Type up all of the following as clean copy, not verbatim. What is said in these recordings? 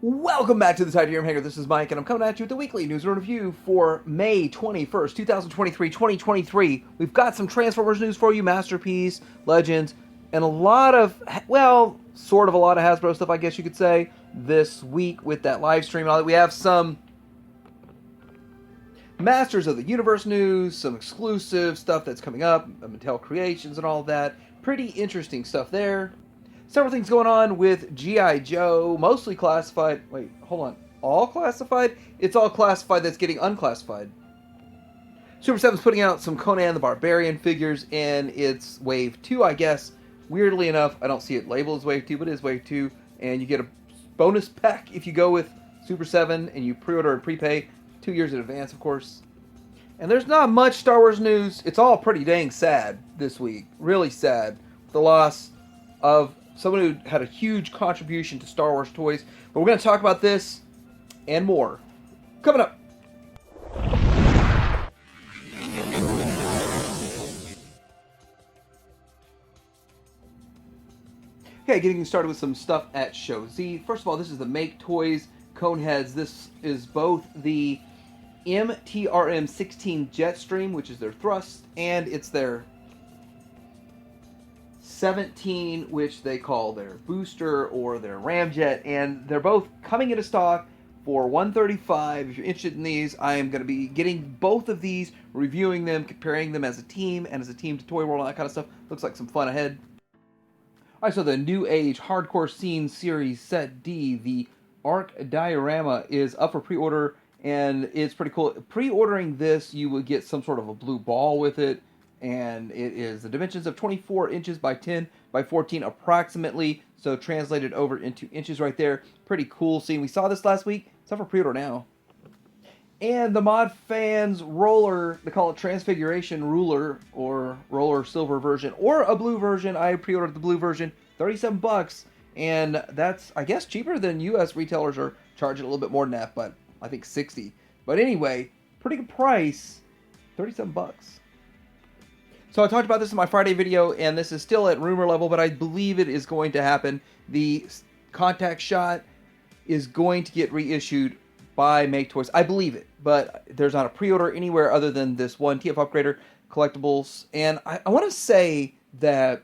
Welcome back to the Titanium Hangar. This is Mike, and I'm coming at you with the weekly news review for May 21st, 2023. We've got some Transformers news for you, Masterpiece, Legends, and a lot of, well, sort of a lot of Hasbro stuff, I guess you could say, this week with that live stream and all that. We have some Masters of the Universe news, some exclusive stuff that's coming up, Mattel Creations and all that. Pretty interesting stuff there. Several things going on with G.I. Joe, mostly classified. Wait, hold on. All classified? It's all classified that's getting unclassified. Super7's putting out some Conan the Barbarian figures, and it's Wave 2, I guess. Weirdly enough, I don't see it labeled as Wave 2, but it is Wave 2. And you get a bonus pack if you go with Super7 and you pre-order and prepay 2 years in advance, of course. And there's not much Star Wars news. It's all pretty dang sad this week. Really sad. The loss of someone who had a huge contribution to Star Wars toys. But we're going to talk about this and more coming up. Okay, getting started with some stuff at Show Z. First of all, this is the Make Toys Coneheads. This is both the MTRM-16 Jetstream, which is their thrust, and it's their 17, which they call their booster or their ramjet, and they're both coming into stock for $135. If you're interested in these, I am going to be getting both of these, reviewing them, comparing them as a team and as a team to Toy World, all that kind of stuff. Looks like some fun ahead. Alright, so the New Age Hardcore Scene Series Set D, the Arc Diorama, is up for pre-order, and it's pretty cool. Pre-ordering this, you would get some sort of a blue ball with it, and it is the dimensions of 24 inches by 10 by 14 approximately, so translated over into inches right there. Pretty cool scene. We saw this last week. It's up for pre-order now. And the Mod Fans Roller, they call it Transfiguration Ruler, or Roller Silver version, or a blue version. I pre-ordered the blue version, $37, and that's, I guess, cheaper than US retailers are charging a little bit more than that, but I think $60. But anyway, pretty good price, $37. So I talked about this in my Friday video, and this is still at rumor level, but I believe it is going to happen. The Contact Shot is going to get reissued by Make Toys. I believe it, but there's not a pre-order anywhere other than this one TF Upgrader collectibles. And I want to say that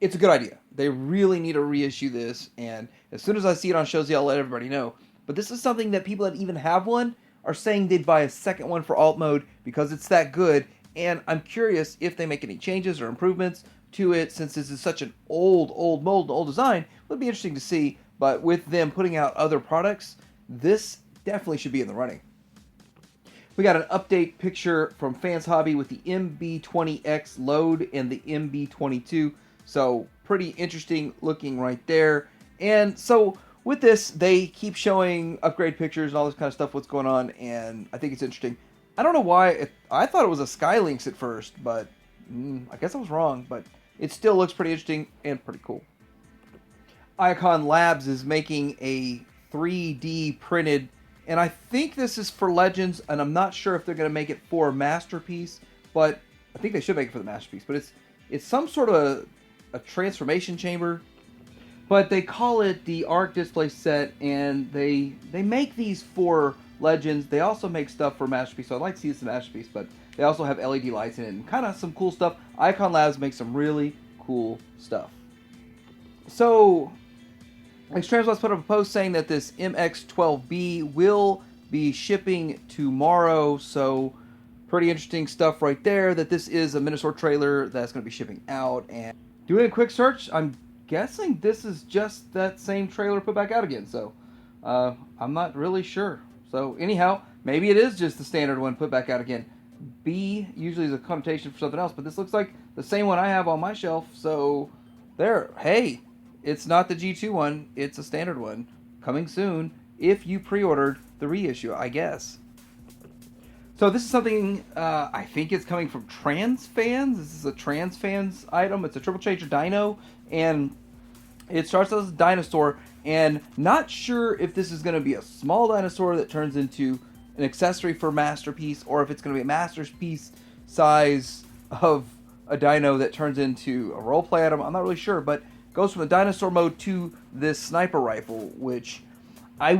it's a good idea. They really need to reissue this, and as soon as I see it on Shows, I'll let everybody know. But this is something that people that even have one are saying they'd buy a second one for alt mode because it's that good. And I'm curious if they make any changes or improvements to it, since this is such an old mold, old design. It would be interesting to see, but with them putting out other products, this definitely should be in the running. We got an update picture from Fans Hobby with the MB20X load and the MB22, so pretty interesting looking right there. And so with this, they keep showing upgrade pictures and all this kind of stuff, what's going on, and I think it's interesting. I don't know why. I thought it was a Skylinks at first, but I guess I was wrong. But it still looks pretty interesting and pretty cool. Icon Labs is making a 3D printed, and I think this is for Legends, and I'm not sure if they're going to make it for Masterpiece, but I think they should make it for the Masterpiece. But it's some sort of a transformation chamber, but they call it the Arc Display Set, and they make these for Legends. They also make stuff for Masterpiece, so I'd like to see this in Masterpiece, but they also have LED lights in it and kind of some cool stuff. Icon Labs makes some really cool stuff. So, Extremes put up a post saying that this MX-12B will be shipping tomorrow, so pretty interesting stuff right there, that this is a Minosaur trailer that's going to be shipping out. And doing a quick search, I'm guessing this is just that same trailer put back out again, so I'm not really sure. So anyhow, maybe it is just the standard one put back out again. B usually is a connotation for something else, but this looks like the same one I have on my shelf. So there, hey, it's not the G2 one, it's a standard one. Coming soon if you pre-ordered the reissue, I guess. So this is something, I think it's coming from Trans Fans. This is a Trans Fans item. It's a Triple Changer Dino, and it starts as a dinosaur. And not sure if this is going to be a small dinosaur that turns into an accessory for Masterpiece, or if it's going to be a Masterpiece size of a dino that turns into a role play item. I'm not really sure, but goes from the dinosaur mode to this sniper rifle, which I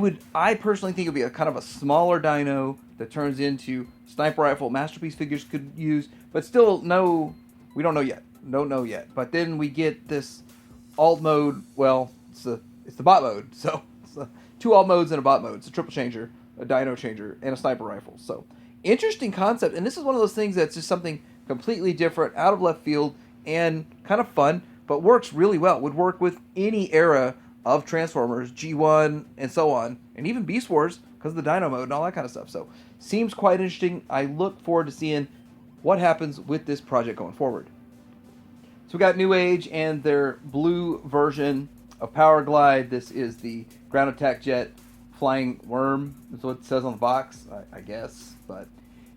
personally think it would be a kind of a smaller dino that turns into sniper rifle. Masterpiece figures could use, but still we don't know yet. Don't know yet. But then we get this alt mode. Well, it's the bot mode. So it's two alt modes and a bot mode. It's a triple changer, a dino changer, and a sniper rifle. So interesting concept. And this is one of those things that's just something completely different, out of left field, and kind of fun, but works really well. Would work with any era of Transformers, G1, and so on, and even Beast Wars because of the Dino mode and all that kind of stuff. So seems quite interesting. I look forward to seeing what happens with this project going forward. So we got New Age and their blue version of Power Glide. This is the ground attack jet flying worm. That's what it says on the box, I guess. But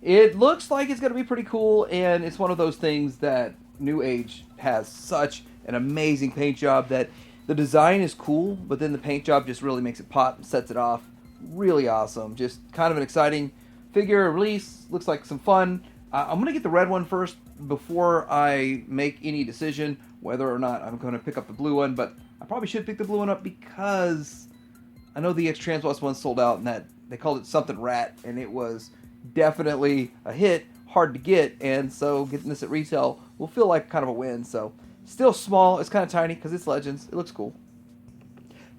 it looks like it's going to be pretty cool, and it's one of those things that New Age has such an amazing paint job that the design is cool, but then the paint job just really makes it pop and sets it off. Really awesome. Just kind of an exciting figure release. Looks like some fun. I'm going to get the red one first before I make any decision whether or not I'm going to pick up the blue one, but I probably should pick the blue one up because I know the X-Transboss one sold out, and that they called it something rat, and it was definitely a hit, hard to get, and so getting this at retail will feel like kind of a win. So still small, it's kind of tiny because it's Legends. It looks cool.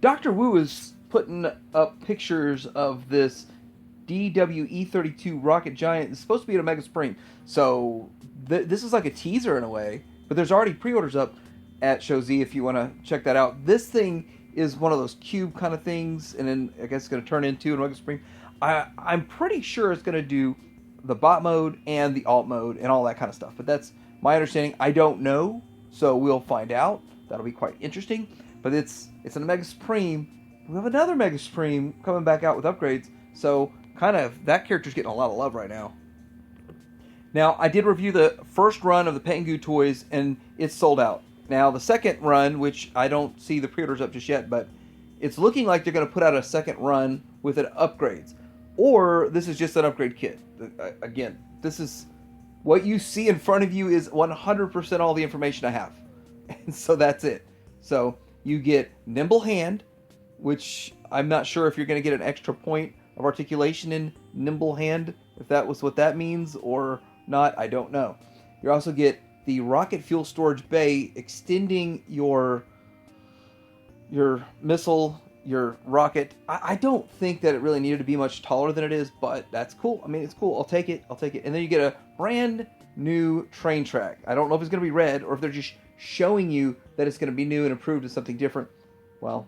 Dr. Wu is putting up pictures of this DWE-32 Rocket Giant. It's supposed to be at Omega Supreme, so this is like a teaser in a way, but there's already pre-orders up at Show Z if you want to check that out. This thing is one of those cube kind of things, and then I guess it's going to turn into an Omega Supreme. I'm pretty sure it's going to do the bot mode and the alt mode and all that kind of stuff, but that's my understanding. I don't know, so we'll find out. That'll be quite interesting, but it's an Omega Supreme. We have another Mega Supreme coming back out with upgrades, so kind of that character's getting a lot of love right now. Now, I did review the first run of the Pengu toys, and it's sold out. Now, the second run, which I don't see the pre-orders up just yet, but it's looking like they're going to put out a second run with it upgrades. Or this is just an upgrade kit. Again, this is what you see in front of you is 100% all the information I have. And so that's it. So you get Nimble Hand, which I'm not sure if you're going to get an extra point of articulation in Nimble Hand, if that was what that means or not, I don't know. You also get the Rocket Fuel Storage Bay, extending your missile, your rocket. I don't think that it really needed to be much taller than it is, but that's cool. I mean, it's cool. I'll take it. And then you get a brand new train track. I don't know if it's going to be red or if they're just showing you that it's going to be new and improved to something different. Well,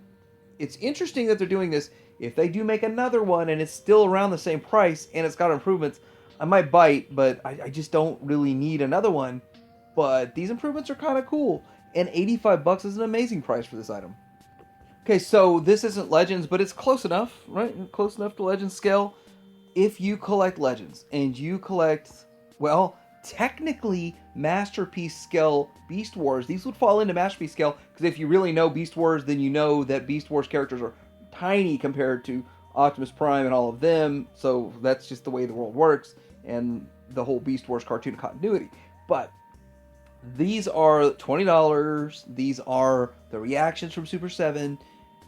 it's interesting that they're doing this. If they do make another one and it's still around the same price and it's got improvements, I might bite, but I just don't really need another one. But these improvements are kind of cool, and $85 is an amazing price for this item. Okay, so this isn't Legends, but it's close enough, right? Close enough to Legends scale. If you collect Legends and you collect, well, technically Masterpiece scale Beast Wars, these would fall into Masterpiece scale, because if you really know Beast Wars, then you know that Beast Wars characters are tiny compared to Optimus Prime and all of them, so that's just the way the world works, and the whole Beast Wars cartoon continuity. But these are $20. These are the reactions from Super 7,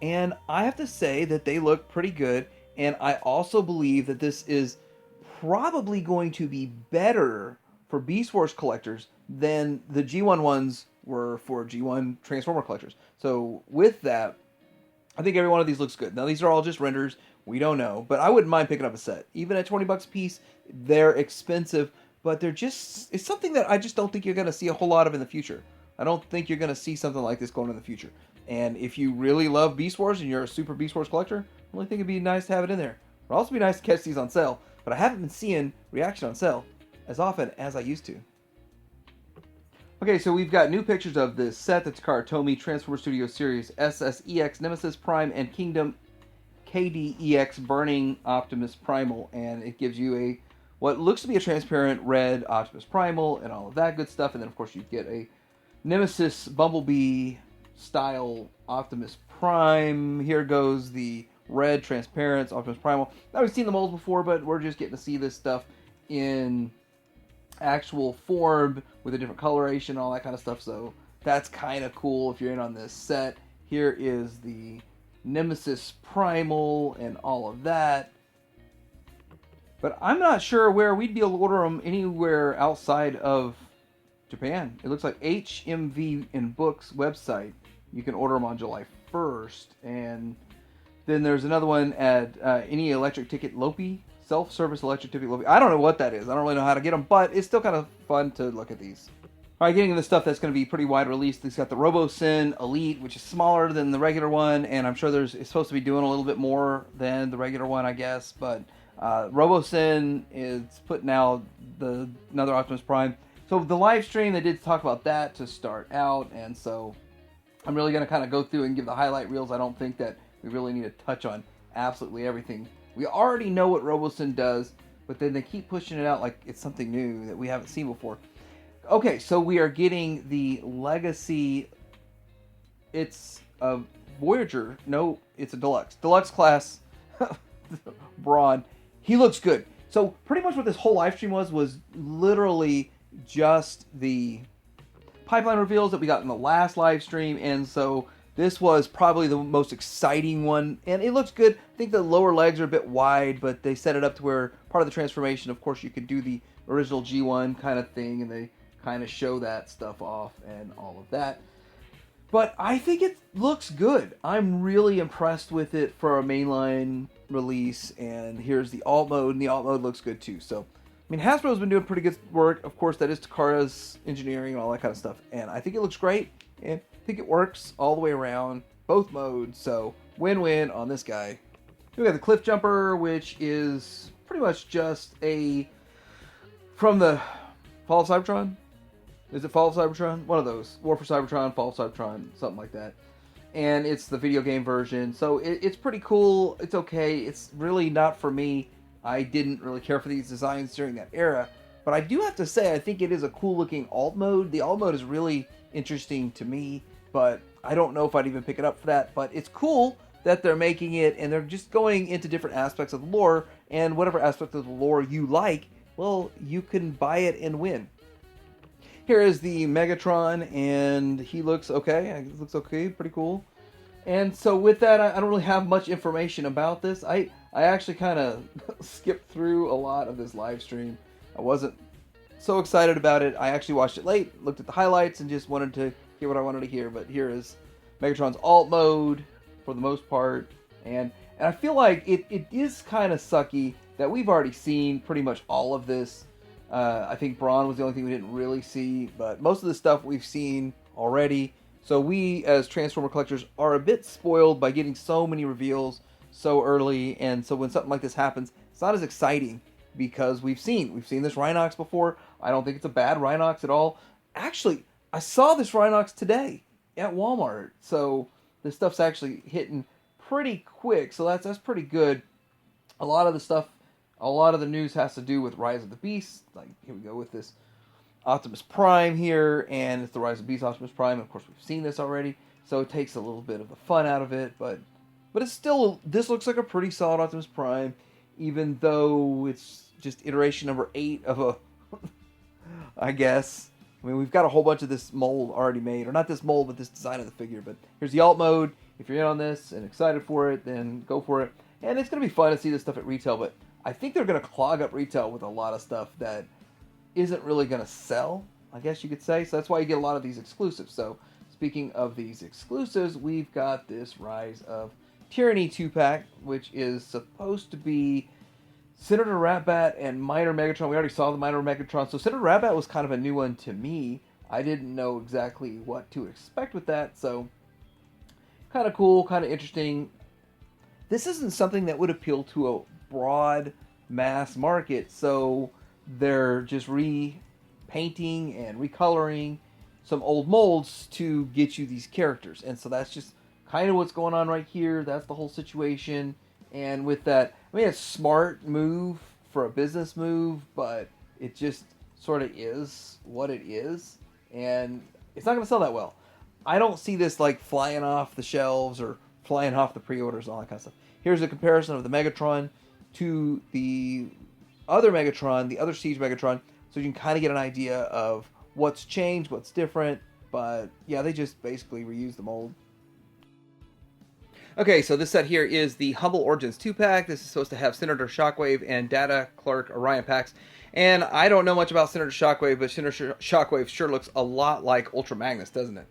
and I have to say that they look pretty good, and I also believe that this is probably going to be better for Beast Wars collectors than the G1 ones were for G1 Transformer collectors. So with that, I think every one of these looks good. Now, these are all just renders. We don't know, but I wouldn't mind picking up a set. Even at $20 a piece, they're expensive, but they're just, it's something that I just don't think you're going to see a whole lot of in the future. I don't think you're going to see something like this going in the future. And if you really love Beast Wars and you're a super Beast Wars collector, I really think it'd be nice to have it in there. It would also be nice to catch these on sale, but I haven't been seeing reaction on sale as often as I used to. Okay, so we've got new pictures of this set. That's Karatomi Transformer Studio Series SSEX Nemesis Prime and Kingdom KDEX Burning Optimus Primal, and it gives you a what looks to be a transparent red Optimus Primal and all of that good stuff, and then of course you get a Nemesis Bumblebee style Optimus Prime. Here goes the red transparent Optimus Primal. Now, we've seen the molds before, but we're just getting to see this stuff in actual form with a different coloration and all that kind of stuff, so that's kind of cool if you're in on this set. Here is the Nemesis Primal and all of that. But I'm not sure where we'd be able to order them anywhere outside of Japan. It looks like HMV in Books website. You can order them on July 1st. And then there's another one at any electric ticket Lopi, self-service electric ticket Lopi. I don't know what that is. I don't really know how to get them, but it's still kind of fun to look at these. All right, getting into stuff that's going to be pretty wide release. It's got the RoboSyn Elite, which is smaller than the regular one, and I'm sure it's supposed to be doing a little bit more than the regular one, I guess. But RoboSyn is putting out another Optimus Prime. So the live stream, they did talk about that to start out, and so I'm really going to kind of go through and give the highlight reels. I don't think that we really need to touch on absolutely everything. We already know what RoboSyn does, but then they keep pushing it out like it's something new that we haven't seen before. Okay, so we are getting the Legacy. It's a Voyager. No, it's a Deluxe. Deluxe class Brawn. He looks good. So pretty much what this whole live stream was literally just the pipeline reveals that we got in the last live stream. And so this was probably the most exciting one. And it looks good. I think the lower legs are a bit wide, but they set it up to where part of the transformation, of course, you could do the original G1 kind of thing. And they kind of show that stuff off and all of that. But I think it looks good. I'm really impressed with it for a mainline release. And here's the alt mode, and the alt mode looks good too. So, I mean, Hasbro's been doing pretty good work. Of course, that is Takara's engineering and all that kind of stuff. And I think it looks great. And I think it works all the way around, both modes. So, win-win on this guy. We got the Cliff Jumper, which is pretty much just from the Fall of Cybertron. Is it Fall of Cybertron? One of those. War for Cybertron, Fall of Cybertron, something like that. And it's the video game version. So it's pretty cool. It's okay. It's really not for me. I didn't really care for these designs during that era. But I do have to say, I think it is a cool looking alt mode. The alt mode is really interesting to me. But I don't know if I'd even pick it up for that. But it's cool that they're making it. And they're just going into different aspects of the lore. And whatever aspect of the lore you like, well, you can buy it and win. Here is the Megatron, and he looks okay. He looks okay, pretty cool. And so with that, I don't really have much information about this. I actually kind of skipped through a lot of this live stream. I wasn't so excited about it. I actually watched it late, looked at the highlights, and just wanted to hear what I wanted to hear. But here is Megatron's alt mode for the most part. And I feel like it is kind of sucky that we've already seen pretty much all of this. I think Brawn was the only thing we didn't really see, but most of the stuff we've seen already. So we, as Transformer collectors, are a bit spoiled by getting so many reveals so early, and so when something like this happens, it's not as exciting because we've seen this Rhinox before. I don't think it's a bad Rhinox at all. Actually, I saw this Rhinox today at Walmart, so this stuff's actually hitting pretty quick, so that's pretty good. A lot of the news has to do with Rise of the Beast. Like, here we go with this Optimus Prime here, and it's the Rise of the Beast Optimus Prime. Of course, we've seen this already, so it takes a little bit of the fun out of it, but it's still, this looks like a pretty solid Optimus Prime, even though it's just iteration number 8 of a, I guess. I mean, we've got a whole bunch of this mold already made, or not this mold, but this design of the figure. But here's the alt mode. If you're in on this and excited for it, then go for it. And it's going to be fun to see this stuff at retail, but I think they're going to clog up retail with a lot of stuff that isn't really going to sell, I guess you could say. So that's why you get a lot of these exclusives. So speaking of these exclusives, we've got this Rise of Tyranny 2-pack, which is supposed to be Senator Ratbat and Minor Megatron. We already saw the Minor Megatron. So Senator Ratbat was kind of a new one to me. I didn't know exactly what to expect with that. So kind of cool, kind of interesting. This isn't something that would appeal to a broad mass market, so they're just repainting and recoloring some old molds to get you these characters. And so that's just kind of what's going on right here. That's the whole situation. And with that, I mean, it's a smart move for a business move, but it just sort of is what it is, and it's not going to sell that well. I don't see this like flying off the shelves or flying off the pre-orders and all that kind of stuff. Here's a comparison of the Megatron to the other Megatron, the other Siege Megatron, so you can kind of get an idea of what's changed, what's different. but yeah, they just basically reused the mold. Okay, so this set here is the Humble Origins 2-pack. This is supposed to have Senator Shockwave and Data Clerk Orion packs. And I don't know much about Senator Shockwave, but Senator Shockwave sure looks a lot like Ultra Magnus, doesn't it?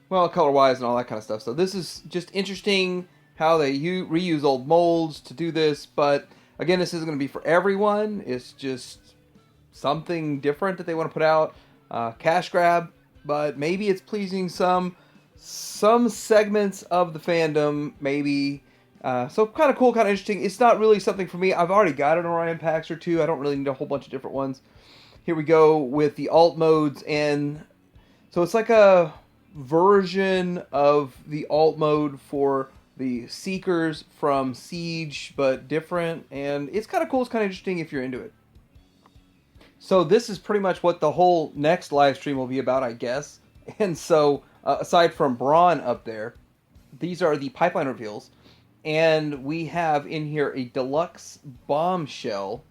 Well, color-wise and all that kind of stuff. So this is just interesting how they reuse old molds to do this. But again, this isn't going to be for everyone. It's just something different that they want to put out. Cash grab, but maybe it's pleasing some segments of the fandom, maybe. So kind of cool, kind of interesting. It's not really something for me. I've already got an Orion packs or two. I don't really need a whole bunch of different ones. Here we go with the alt modes, and so it's like a version of the alt mode for the Seekers from Siege, but different, and it's kind of cool. It's kind of interesting if you're into it. So this is pretty much what the whole next live stream will be about, I guess. And so aside from Braun up there, these are the pipeline reveals. And we have in here a deluxe bombshell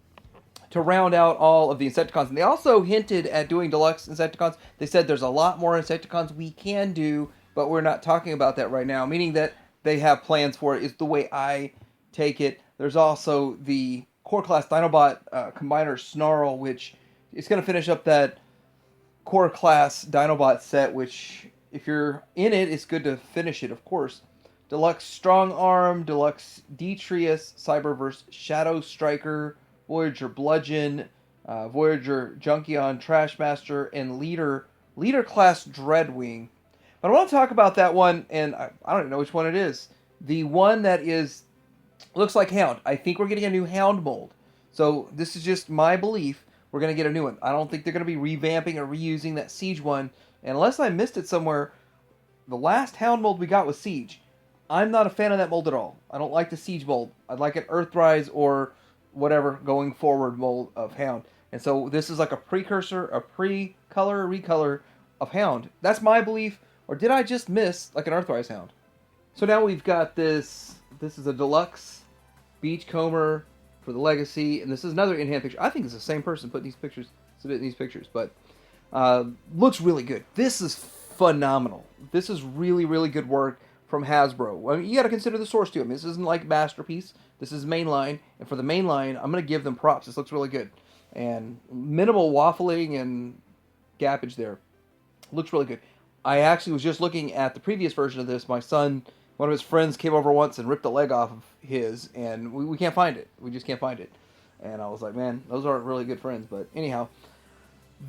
to round out all of the Insecticons. And they also hinted at doing deluxe Insecticons. They said there's a lot more Insecticons we can do, but we're not talking about that right now. Meaning that they have plans for it is the way I take it. There's also the Core Class Dinobot Combiner Snarl, which is going to finish up that Core Class Dinobot set, which if you're in it, it's good to finish it, of course. Deluxe Strong Arm, Deluxe Detrius, Cyberverse Shadow Striker, Voyager Bludgeon, Voyager Junkion Trashmaster, and Leader Class Dreadwing. But I want to talk about that one, and I don't even know which one it is. The one that looks like Hound. I think we're getting a new Hound mold. So this is just my belief. We're going to get a new one. I don't think they're going to be revamping or reusing that Siege one. And unless I missed it somewhere, the last Hound mold we got was Siege. I'm not a fan of that mold at all. I don't like the Siege mold. I'd like an Earthrise or whatever going forward mold of Hound. And so this is like a precursor, a pre-color, recolor of Hound. That's my belief. Or did I just miss like an Earthrise Hound? So now we've got this. This is a deluxe Beachcomber for the Legacy. And this is another in-hand picture. I think it's the same person putting these pictures, submitting these pictures. But looks really good. This is phenomenal. This is really, really good work from Hasbro. I mean, you got to consider the source too. I mean, this isn't like Masterpiece. This is mainline, and for the mainline, I'm going to give them props. This looks really good, and minimal waffling and gappage there. Looks really good. I actually was just looking at the previous version of this. My son, one of his friends, came over once and ripped a leg off of his, and we can't find it. We just can't find it. And I was like, man, those aren't really good friends. But anyhow,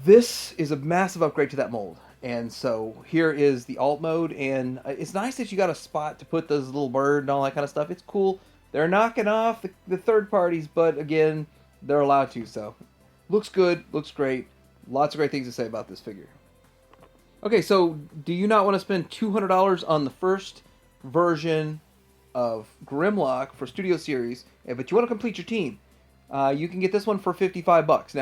this is a massive upgrade to that mold. And so here is the alt mode, and it's nice that you got a spot to put this little bird and all that kind of stuff. It's cool. They're knocking off the third parties, but again, they're allowed to. So looks good, looks great. Lots of great things to say about this figure. Okay, so do you not want to spend $200 on the first version of Grimlock for Studio Series, but you want to complete your team? You can get this one for $55.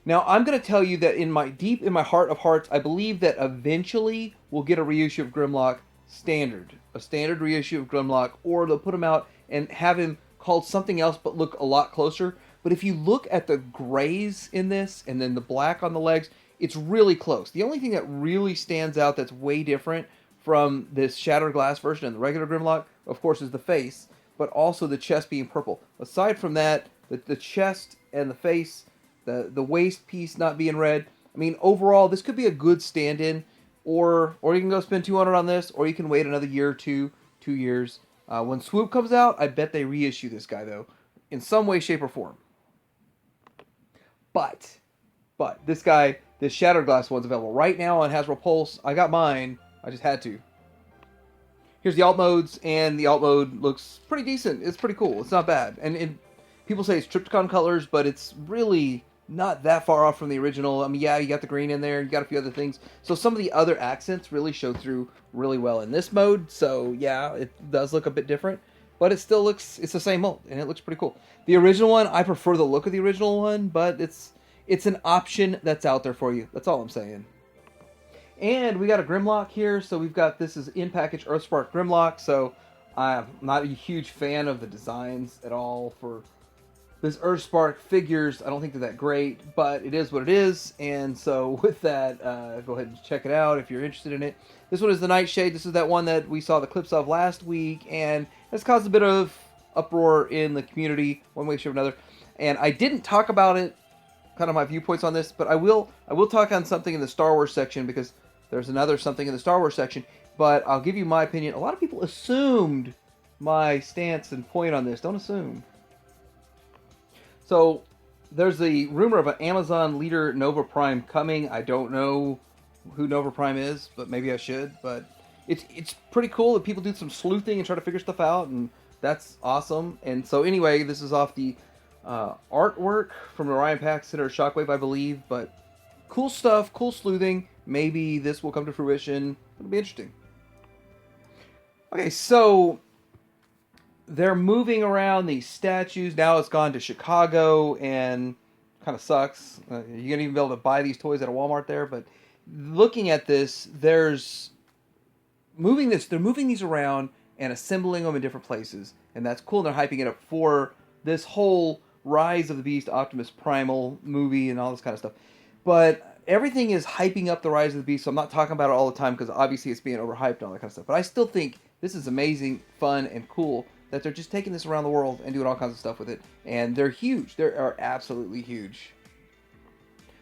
Now, I'm going to tell you that deep in my heart of hearts, I believe that eventually we'll get a reissue of Grimlock standard. A standard reissue of Grimlock, or they'll put him out and have him called something else but look a lot closer. But if you look at the grays in this, and then the black on the legs, it's really close. The only thing that really stands out that's way different from this Shattered Glass version and the regular Grimlock, of course, is the face, but also the chest being purple. Aside from that, the chest and the face, the waist piece not being red. I mean, overall, this could be a good stand-in, or you can go spend $200 on this, or you can wait another year or 2 years. When Swoop comes out, I bet they reissue this guy, though, in some way, shape, or form. But this guy, this Shattered Glass one's available right now on Hasbro Pulse. I got mine. I just had to. Here's the alt modes, and the alt mode looks pretty decent. It's pretty cool. It's not bad. And people say it's Trypticon colors, but it's really not that far off from the original. I mean, yeah, you got the green in there, you got a few other things. So some of the other accents really show through really well in this mode. So yeah, it does look a bit different, but it still looks, it's the same mold, and it looks pretty cool. The original one, I prefer the look of the original one, but it's an option that's out there for you. That's all I'm saying. And we got a Grimlock here. So we've got, this is in package Earthspark Grimlock. So I'm not a huge fan of the designs at all for this Earthspark figures, I don't think they're that great, but it is what it is. And so with that, go ahead and check it out if you're interested in it. This one is the Nightshade. This is that one that we saw the clips of last week, and it's caused a bit of uproar in the community, one way, shape, or another. And I didn't talk about it, kind of my viewpoints on this, but I will talk on something in the Star Wars section, because there's another something in the Star Wars section. But I'll give you my opinion. A lot of people assumed my stance and point on this. Don't assume. So, there's the rumor of an Amazon leader Nova Prime coming. I don't know who Nova Prime is, but maybe I should. But it's pretty cool that people do some sleuthing and try to figure stuff out, and that's awesome. And so anyway, this is off the artwork from Orion Pack Center Shockwave, I believe. But cool stuff, cool sleuthing. Maybe this will come to fruition. It'll be interesting. Okay, so they're moving around these statues. Now it's gone to Chicago, and kind of sucks. You're going to even be able to buy these toys at a Walmart there. But looking at this, they're moving these around and assembling them in different places. And that's cool. And they're hyping it up for this whole Rise of the Beast Optimus Primal movie and all this kind of stuff. But everything is hyping up the Rise of the Beast, so I'm not talking about it all the time because obviously it's being overhyped and all that kind of stuff. But I still think this is amazing, fun, and cool that they're just taking this around the world and doing all kinds of stuff with it. And they're huge. They are absolutely huge.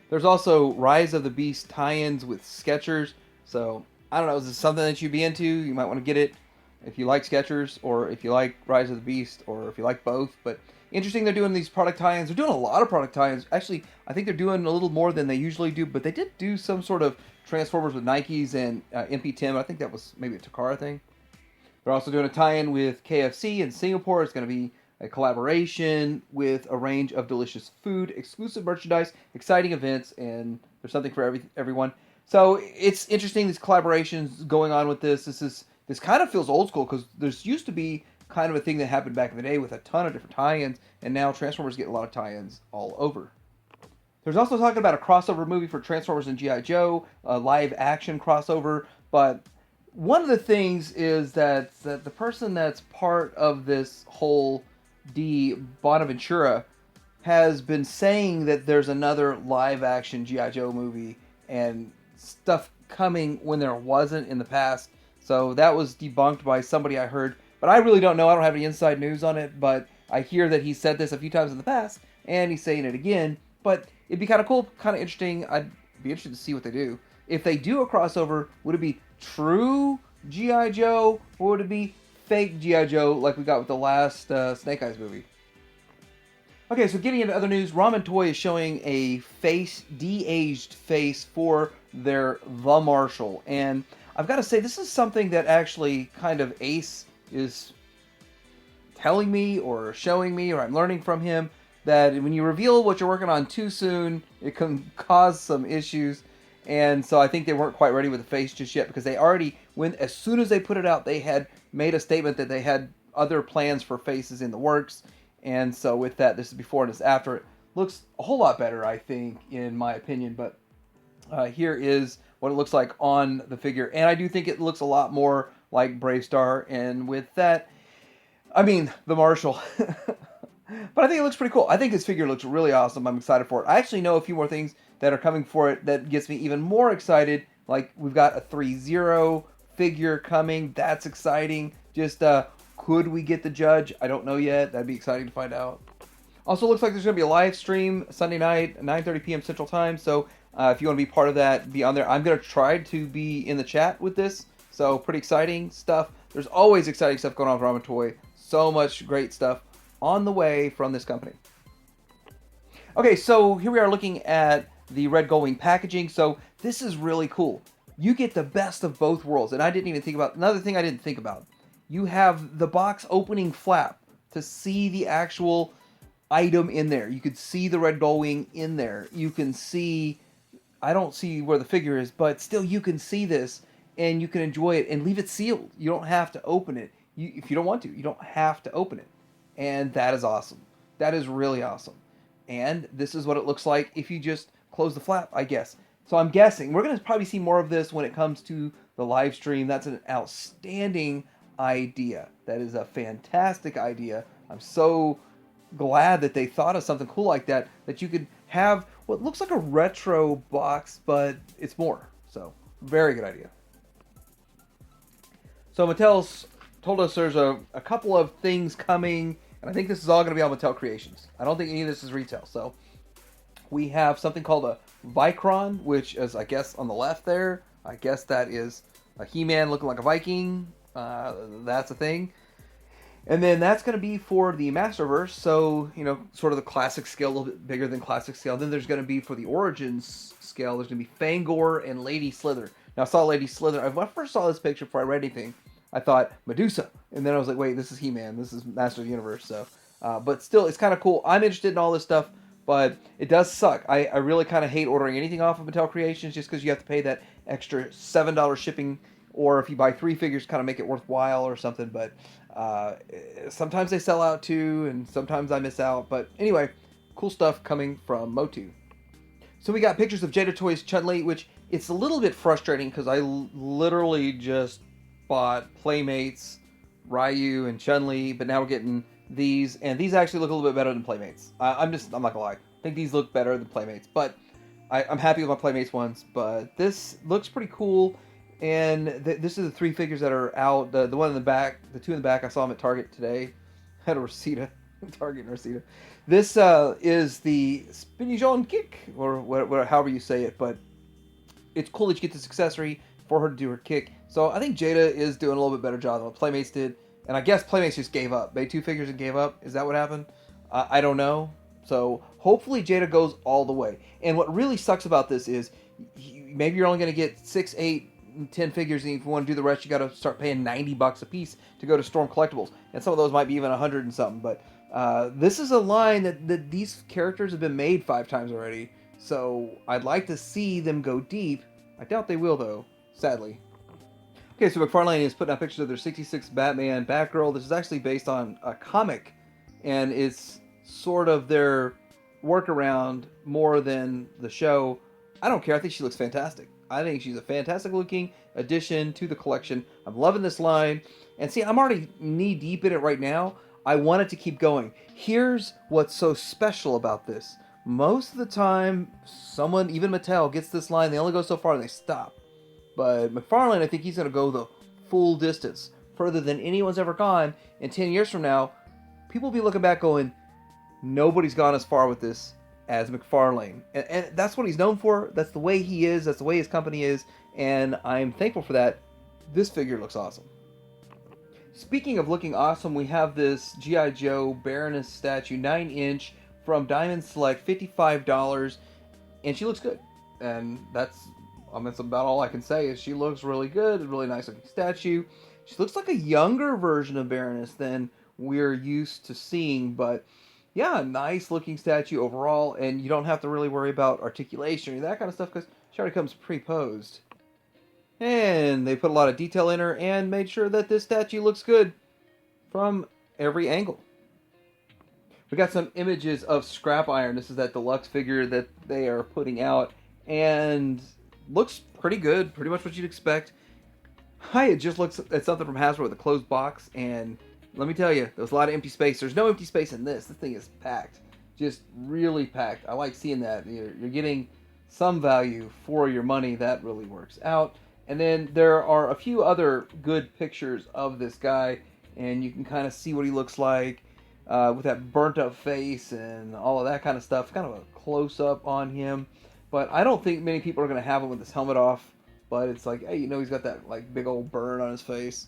There's also Rise of the Beast tie-ins with Skechers. So, I don't know, is this something that you'd be into? You might want to get it if you like Skechers, or if you like Rise of the Beast, or if you like both. But interesting, they're doing these product tie-ins. They're doing a lot of product tie-ins. Actually, I think they're doing a little more than they usually do, but they did do some sort of Transformers with Nikes and MP10. I think that was maybe a Takara thing. They're also doing a tie-in with KFC in Singapore. It's going to be a collaboration with a range of delicious food, exclusive merchandise, exciting events, and there's something for everyone. So it's interesting, these collaborations going on with this. This kind of feels old school, because there's used to be kind of a thing that happened back in the day with a ton of different tie-ins, and now Transformers get a lot of tie-ins all over. There's also talking about a crossover movie for Transformers and G.I. Joe, a live-action crossover, but one of the things is that the person that's part of this whole Bonaventura has been saying that there's another live-action G.I. Joe movie and stuff coming when there wasn't in the past. So that was debunked by somebody I heard. But I really don't know. I don't have any inside news on it. But I hear that he said this a few times in the past, and he's saying it again. But it'd be kind of cool, kind of interesting. I'd be interested to see what they do. If they do a crossover, would it be true G.I. Joe, or would it be fake G.I. Joe like we got with the last Snake Eyes movie? Okay, so getting into other news, Ramen Toy is showing a face, de-aged face for their The Marshal. And I've got to say, this is something that actually kind of Ace is telling me or showing me, or I'm learning from him, that when you reveal what you're working on too soon, it can cause some issues. And so I think they weren't quite ready with the face just yet, because they already, as soon as they put it out, they had made a statement that they had other plans for faces in the works. And so with that, this is before and this after. It looks a whole lot better, I think, in my opinion. But here is what it looks like on the figure. And I do think it looks a lot more like Bravestar. And with that, I mean, the Marshal. But I think it looks pretty cool. I think this figure looks really awesome. I'm excited for it. I actually know a few more things that are coming for it that gets me even more excited. Like, we've got a 3-0 figure coming. That's exciting. Just, could we get the Judge? I don't know yet. That'd be exciting to find out. Also, looks like there's going to be a live stream Sunday night, 9:30 p.m. Central Time. So, if you want to be part of that, be on there. I'm going to try to be in the chat with this. So, pretty exciting stuff. There's always exciting stuff going on with Ramen Toy. So much great stuff on the way from this company. Okay, so here we are looking at the Red Gullwing packaging. So, this is really cool. You get the best of both worlds. And I didn't even think about, another thing I didn't think about. You have the box opening flap to see the actual item in there. You could see the Red Gullwing in there. You can see, I don't see where the figure is, but still you can see this and you can enjoy it and leave it sealed. You don't have to open it. If you don't want to, you don't have to open it. And that is awesome. That is really awesome. And this is what it looks like if you just close the flap, I guess. So I'm guessing we're going to probably see more of this when it comes to the live stream. That's an outstanding idea. That is a fantastic idea. I'm so glad that they thought of something cool like that, that you could have what looks like a retro box, but it's more. So, very good idea. So Mattel's told us there's a couple of things coming, and I think this is all going to be on Mattel Creations. I don't think any of this is retail. So we have something called a Vicron, which is, I guess, on the left there. I guess that is a He-Man looking like a Viking. That's a thing. And then that's going to be for the Masterverse, so, you know, sort of the classic scale, a little bit bigger than classic scale. Then there's going to be, for the Origins scale, there's going to be Fangor and Lady Slither. Now, I saw Lady Slither. When I first saw this picture before I read anything, I thought Medusa. And then I was like, wait, this is He-Man. This is Master of the Universe. So, but still, it's kind of cool. I'm interested in all this stuff, but it does suck. I really kind of hate ordering anything off of Mattel Creations just because you have to pay that extra $7 shipping, or if you buy 3 figures, kind of make it worthwhile or something. But sometimes they sell out too, and sometimes I miss out. But anyway, cool stuff coming from Motu. So we got pictures of Jada Toys Chun-Li, which it's a little bit frustrating because I literally just bought Playmates, Ryu, and Chun-Li, but now we're getting these, and these actually look a little bit better than Playmates. I'm not gonna lie. I think these look better than Playmates, but I'm happy with my Playmates ones. But this looks pretty cool. And this is the 3 figures that are out. The one in the back, the 2 in the back, I saw them at Target today. Had a Reseda, Target and Reseda. This is the Spinizon Kick, or however you say it. But it's cool that you get this accessory for her to do her kick. So I think Jada is doing a little bit better job than what Playmates did. And I guess Playmates just gave up. Made 2 figures and gave up. Is that what happened? I don't know. So hopefully Jada goes all the way. And what really sucks about this is maybe you're only going to get 6, 8, 10 figures, and if you want to do the rest, you got to start paying $90 a piece to go to Storm Collectibles, and some of those might be even 100 and something. But this is a line that these characters have been made 5 times already, so I'd like to see them go deep. I doubt they will, though, sadly. Okay, so McFarlane is putting out pictures of their 66 Batman Batgirl. This is actually based on a comic, and it's sort of their workaround more than the show. I don't care. I think she looks fantastic. I think she's a fantastic looking addition to the collection. I'm loving this line. And see, I'm already knee deep in it right now. I want it to keep going. Here's what's so special about this. Most of the time, someone, even Mattel, gets this line. They only go so far and they stop. But McFarlane, I think he's going to go the full distance, further than anyone's ever gone. And 10 years from now, people will be looking back going, nobody's gone as far with this as McFarlane. And that's what he's known for. That's the way he is. That's the way his company is. And I'm thankful for that. This figure looks awesome. Speaking of looking awesome, we have this G.I. Joe Baroness statue, 9-inch, from Diamond Select, $55. And she looks good. And that's about all I can say, is she looks really good. A really nice looking statue. She looks like a younger version of Baroness than we're used to seeing, but yeah, nice looking statue overall, and you don't have to really worry about articulation or that kind of stuff because she already comes pre-posed. And they put a lot of detail in her and made sure that this statue looks good from every angle. We got some images of Scrap Iron. This is that deluxe figure that they are putting out, and looks pretty good, pretty much what you'd expect. I had just looked at something from Hasbro with a closed box, and let me tell you, there's a lot of empty space. There's no empty space in this. This thing is packed. Just really packed. I like seeing that. You're getting some value for your money. That really works out. And then there are a few other good pictures of this guy, and you can kind of see what he looks like with that burnt up face and all of that kind of stuff. Kind of a close-up on him. But I don't think many people are going to have him with his helmet off. But it's like, hey, you know, he's got that like big old burn on his face.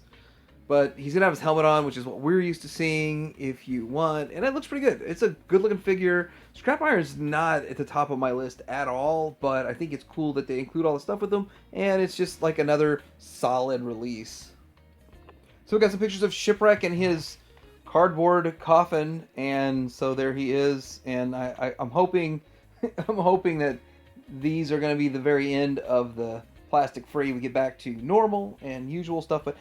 But he's going to have his helmet on, which is what we're used to seeing if you want. And it looks pretty good. It's a good-looking figure. Scrap Iron's not at the top of my list at all, but I think it's cool that they include all the stuff with them. And it's just like another solid release. So we got some pictures of Shipwreck and his cardboard coffin. And so there he is. And I'm hoping that these are going to be the very end of the plastic-free. We get back to normal and usual stuff, but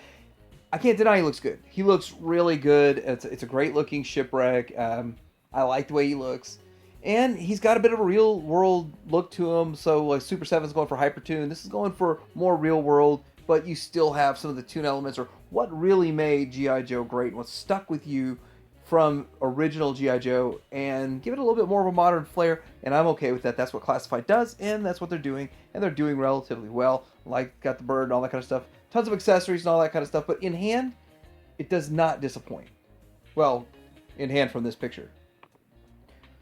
I can't deny he looks good. He looks really good. It's a great looking Shipwreck. I like the way he looks. And he's got a bit of a real world look to him. So like Super 7 is going for Hypertune. This is going for more real world, but you still have some of the tune elements or what really made G.I. Joe great and what stuck with you from original G.I. Joe and give it a little bit more of a modern flair, and I'm okay with that. That's what Classified does, and that's what they're doing, and they're doing relatively well. Like, got the bird and all that kind of stuff. Tons of accessories and all that kind of stuff, but in hand, it does not disappoint. Well, in hand from this picture.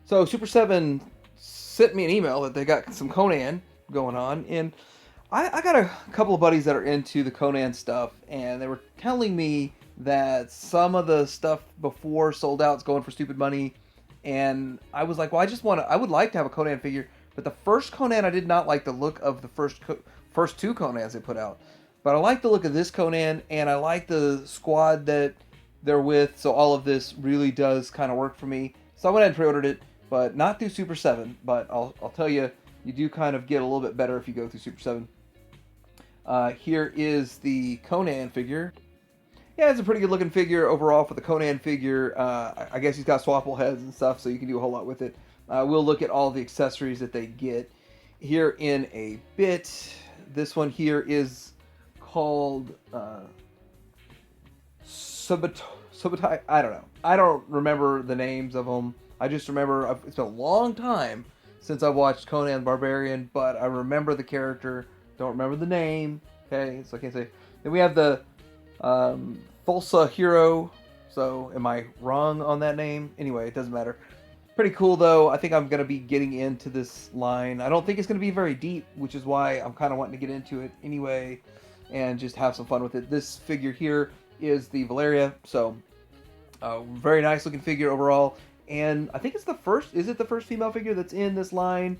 So Super7 sent me an email that they got some Conan going on, and I got a couple of buddies that are into the Conan stuff, and they were telling me that some of the stuff before sold out is going for stupid money, and I was like, well, I would like to have a Conan figure, but the first Conan, I did not like the look of the first two Conans they put out, but I like the look of this Conan, and I like the squad that they're with, so all of this really does kind of work for me. So I went ahead and pre-ordered it, but not through Super7, but I'll tell you, you do kind of get a little bit better if you go through Super7. Here is the Conan figure. Yeah, it's a pretty good looking figure overall for the Conan figure. I guess he's got swappable heads and stuff, so you can do a whole lot with it. We'll look at all the accessories that they get here in a bit. This one here is called Subotai. I don't know. I don't remember the names of them. I just remember it's been a long time since I watched Conan the Barbarian, but I remember the character. Don't remember the name. Okay, so I can't say. Then we have the Fulsa Hero. So am I wrong on that name? Anyway, it doesn't matter. Pretty cool though. I think I'm going to be getting into this line. I don't think it's going to be very deep, which is why I'm kind of wanting to get into it anyway and just have some fun with it. This figure here is the Valeria. So very nice looking figure overall. And I think it's the first, is it the first female figure that's in this line?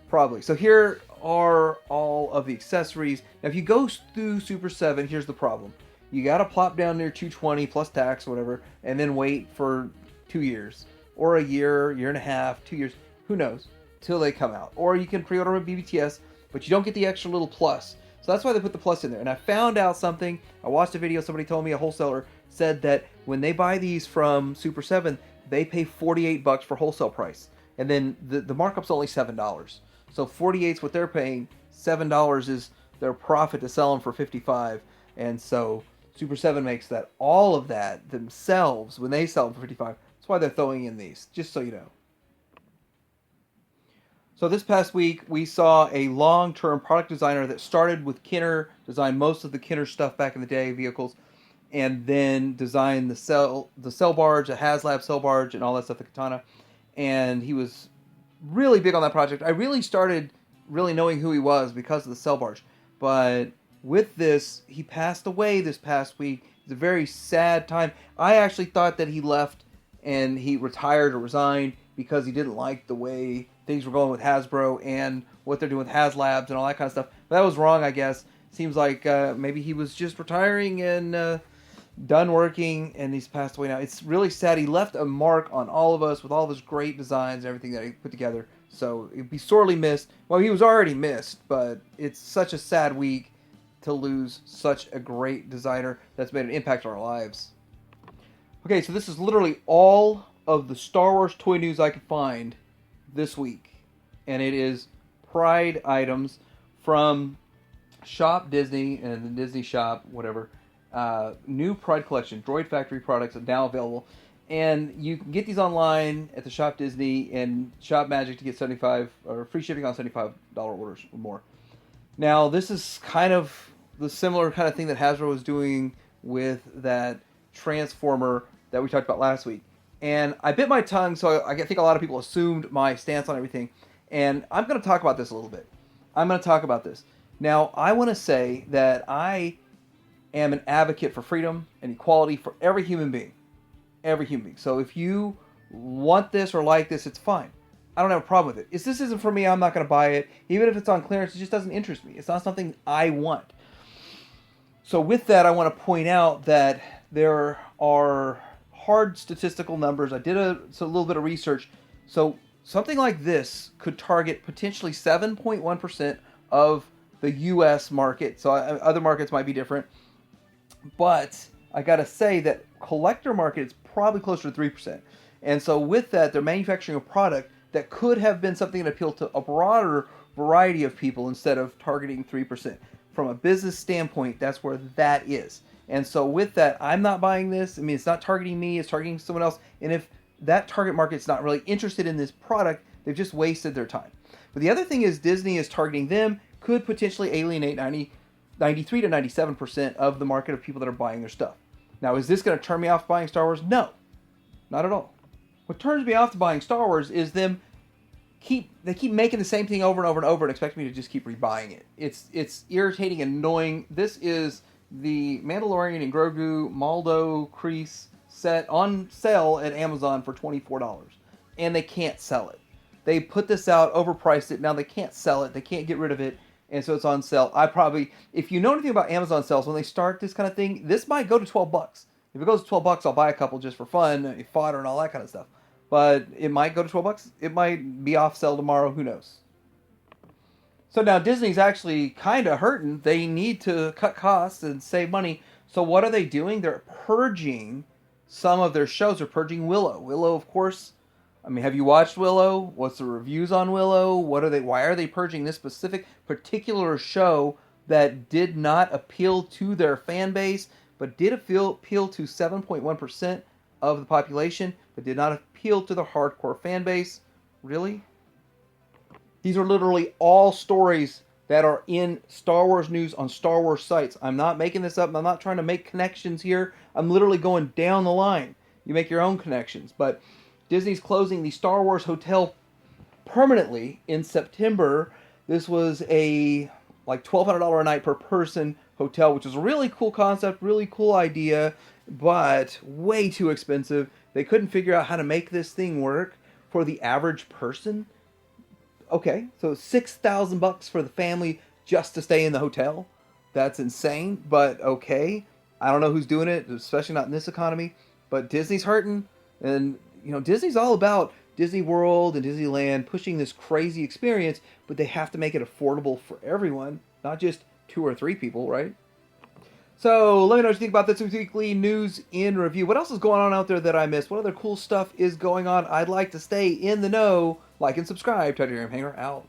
Probably. So here are all of the accessories. Now if you go through Super7, here's the problem. You got to plop down near $220 plus tax or whatever, and then wait for 2 years. Or a year, year and a half, 2 years, who knows, till they come out. Or you can pre-order a BBTS, but you don't get the extra little plus. So that's why they put the plus in there. And I found out something. I watched a video, somebody told me, a wholesaler said that when they buy these from Super7, they pay $48 for wholesale price. And then the markup's only $7. So 48 is what they're paying. $7 is their profit to sell them for $55. And so Super7 makes that all of that themselves when they sell them for $55. That's why they're throwing in these, just so you know. So this past week, we saw a long-term product designer that started with Kenner, designed most of the Kenner stuff back in the day, vehicles, and then designed the cell barge, the HasLab cell barge, and all that stuff, the Katana. And he was really big on that project. I really started really knowing who he was because of the cell barge. But with this, he passed away this past week. It's a very sad time. I actually thought that he left and he retired or resigned because he didn't like the way things were going with Hasbro and what they're doing with HasLabs and all that kind of stuff. But that was wrong, I guess. Seems like maybe he was just retiring and done working, and he's passed away now. It's really sad. He left a mark on all of us with all of his great designs and everything that he put together. So it'd be sorely missed. Well, he was already missed, but it's such a sad week to lose such a great designer that's made an impact on our lives. Okay, so this is literally all of the Star Wars toy news I could find this week. And it is Pride items from Shop Disney and the Disney Shop, whatever. New Pride collection, Droid Factory products are now available. And you can get these online at the Shop Disney and Shop Magic to get $75 or free shipping on $75 orders or more. Now, this is kind of the similar kind of thing that Hasbro was doing with that Transformer that we talked about last week. And I bit my tongue, so I think a lot of people assumed my stance on everything. And I'm going to talk about this a little bit. I'm going to talk about this. Now, I want to say that I am an advocate for freedom and equality for every human being. Every human being. So if you want this or like this, it's fine. I don't have a problem with it. If this isn't for me, I'm not going to buy it. Even if it's on clearance, it just doesn't interest me. It's not something I want. So with that, I want to point out that there are hard statistical numbers. I did a little bit of research. So something like this could target potentially 7.1% of the U.S. market. So other markets might be different. But I got to say that collector market is probably closer to 3%. And so with that, they're manufacturing a product that could have been something that appealed to a broader variety of people instead of targeting 3%. From a business standpoint, that's where that is. And so with that, I'm not buying this. I mean, it's not targeting me, it's targeting someone else. And if that target market's not really interested in this product, they've just wasted their time. But the other thing is Disney is targeting them, could potentially alienate 93 to 97% of the market of people that are buying their stuff. Now, is this going to turn me off buying Star Wars? No, not at all. What turns me off to buying Star Wars is they keep making the same thing over and over and over and expect me to just keep rebuying it. It's irritating and annoying. This is the Mandalorian and Grogu Maldo Kreese set on sale at Amazon for $24, and they can't sell it. They put this out, overpriced it. Now they can't sell it. They can't get rid of it, and so it's on sale. If you know anything about Amazon sales, when they start this kind of thing, this might go to $12. If it goes to $12, I'll buy a couple just for fun, fodder, and all that kind of stuff. But it might go to $12. It might be off sale tomorrow. Who knows? So now Disney's actually kind of hurting. They need to cut costs and save money. So what are they doing? They're purging some of their shows. They're purging Willow. Willow, of course. I mean, have you watched Willow? What's the reviews on Willow? Why are they purging this particular show that did not appeal to their fan base, but did appeal to 7.1% of the population, but did not appeal to the hardcore fan base? Really? These are literally all stories that are in Star Wars news on Star Wars sites. I'm not making this up. I'm not trying to make connections here. I'm literally going down the line. You make your own connections. But Disney's closing the Star Wars Hotel permanently in September. This was a $1,200 a night per person hotel, which is a really cool concept, really cool idea, but way too expensive. They couldn't figure out how to make this thing work for the average person. Okay, so $6,000 for the family just to stay in the hotel. That's insane, but okay. I don't know who's doing it, especially not in this economy, but Disney's hurting. And, Disney's all about Disney World and Disneyland pushing this crazy experience, but they have to make it affordable for everyone, not just 2 or 3 people, right? So let me know what you think about this weekly news in review. What else is going on out there that I missed? What other cool stuff is going on? I'd like to stay in the know. Like and subscribe. Teddy Hanger out.